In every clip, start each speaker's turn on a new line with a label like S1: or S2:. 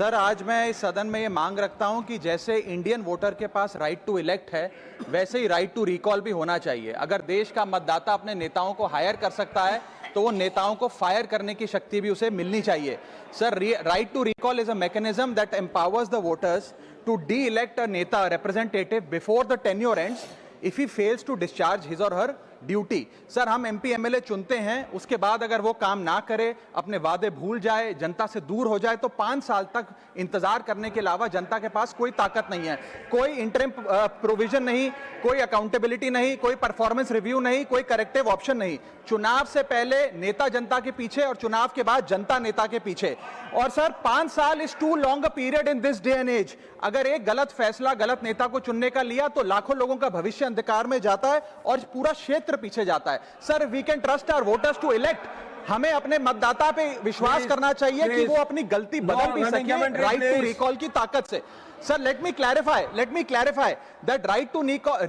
S1: Sir, आज मैं इस सदन में ये मांग रखता हूं कि जैसे इंडियन वोटर के पास राइट टू इलेक्ट है, वैसे ही राइट टू रिकॉल भी होना चाहिए। अगर देश का मतदाता अपने नेताओं को हायर कर सकता है तो वो नेताओं को फायर करने की शक्ति भी उसे मिलनी चाहिए। Sir, right to recall is a mechanism that empowers the voters to de elect a neta representative before the tenure ends if he fails to discharge his or her duty. Sir, हम MP MLA चुनते हैं, उसके बाद अगर वो काम ना करे, अपने वादे भूल जाए, जनता से दूर हो जाए, तो 5 साल तक इंतजार करने के अलावा जनता के पास कोई ताकत नहीं है। कोई इंटरिम प्रोविजन नहीं, कोई अकाउंटेबिलिटी नहीं, कोई परफॉर्मेंस रिव्यू नहीं, कोई करेक्टिव ऑप्शन नहीं। चुनाव से पहले नेता जनता के पीछे और चुनाव के बाद जनता नेता के पीछे। और सर, 5 साल is too long a period in this day and age. अगर एक गलत फैसला गलत नेता को चुनने का लिया तो लाखों लोगों का भविष्य अंधकार में जाता है और पूरा क्षेत्र पीछे जाता है। Sir, we can trust our voters to elect. हमें अपने मतदाता पे विश्वास करना चाहिए कि वो अपनी गलती बदल भी सके राइट टू रिकॉल की ताकत से। Sir, let me clarify that right to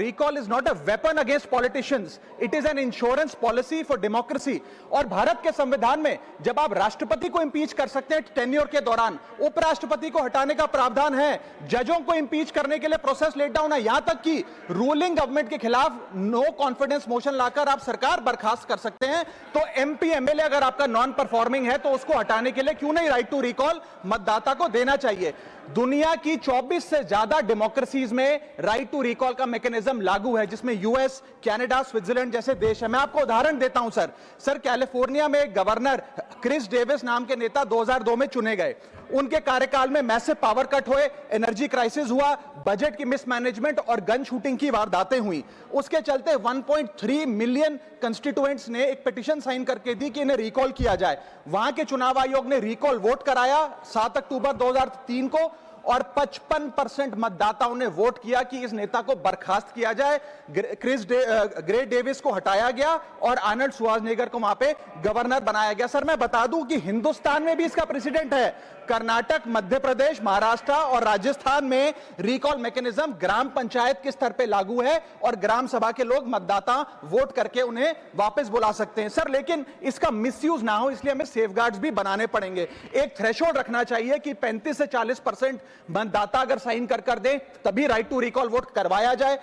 S1: recall is not a weapon against politicians. It is an insurance policy for democracy. और भारत के संविधान में जब आप राष्ट्रपति को इंपीच कर सकते हैं टेन्योर के दौरान, उपराष्ट्रपति को हटाने का प्रावधान है, जजों को इंपीच करने के लिए प्रोसेस लेट डाउन है, यहां तक कि रूलिंग गवर्नमेंट के खिलाफ नो कॉन्फिडेंस मोशन लाकर आप सरकार बर्खास्त कर सकते हैं। तो एमपी एमएलए अगर आपका नॉन परफॉर्मिंग है तो उसको हटाने के लिए क्यों नहीं राइट टू रिकॉल मतदाता को देना चाहिए। दुनिया की 24 से ज्यादा डेमोक्रेसीज में राइट टू रिकॉल का मैकेनिज्म लागू है, जिसमें यूएस, कनाडा, स्विट्जरलैंड जैसे देश है। मैं आपको उदाहरण देता हूं सर, कैलिफोर्निया में गवर्नर क्रिस डेविस नाम के नेता 2002 में चुने गए। उनके कार्यकाल में मैसिव पावर कट हुए, एनर्जी क्राइसिस हुआ, बजट की मिसमैनेजमेंट और गन शूटिंग की वारदातें हुई। उसके चलते 1.3 मिलियन कंस्टिट्यूएंट्स ने एक पिटीशन साइन करके दी कि इन्हें रिकॉल किया जाए। वहां के चुनाव आयोग ने रिकॉल वोट कराया 7 अक्टूबर 2003 को और 55% मतदाताओं ने वोट किया कि इस नेता को बर्खास्त किया जाए। ग्रे डेविस को हटाया गया और आर्नल्ड श्वार्ज़नेगर को वहां पे गवर्नर बनाया गया। सर, मैं बता दूं कि हिंदुस्तान में भी इसका प्रेसिडेंट है। कर्नाटक, मध्य प्रदेश, महाराष्ट्र और राजस्थान में रिकॉल मैकेनिज्म ग्राम पंचायत के स्तर पे लागू है और ग्राम सभा के लोग मतदाता वोट करके उन्हें वापस बुला सकते हैं। सर, लेकिन इसका मिसयूज ना हो, इसलिए हमें सेफगार्ड्स भी बनाने पड़ेंगे। एक थ्रेशोल्ड रखना चाहिए कि 35 से 40% मतदाता अगर साइन कर दे तभी राइट टू रिकॉल वोट करवाया जाए।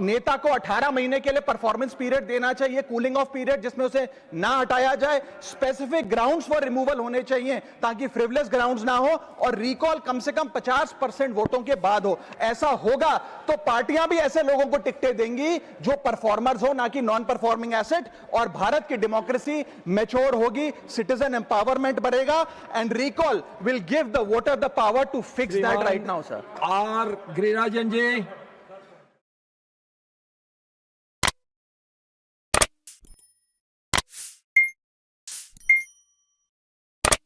S1: नेता को 18 महीने के लिए परफॉर्मेंस पीरियड देना चाहिए, कूलिंग ऑफ पीरियड, जिसमें उसे ना हटाया जाए। स्पेसिफिक ग्राउंड्स फॉर रिमूवल होने चाहिए ताकि फ्रिवलेस ग्राउंड्स ना हो और रिकॉल कम से कम 50% वोटों के बाद हो। ऐसा होगा तो पार्टियां भी ऐसे लोगों को टिकटें देंगी जो परफॉर्मर्स हो, ना कि नॉन परफॉर्मिंग एसेट, और भारत की डेमोक्रेसी मैच्योर होगी, सिटीजन एम्पावरमेंट बढ़ेगा and recall will give the voter the power to fix that right now. Sir,
S2: R Girirajan ji.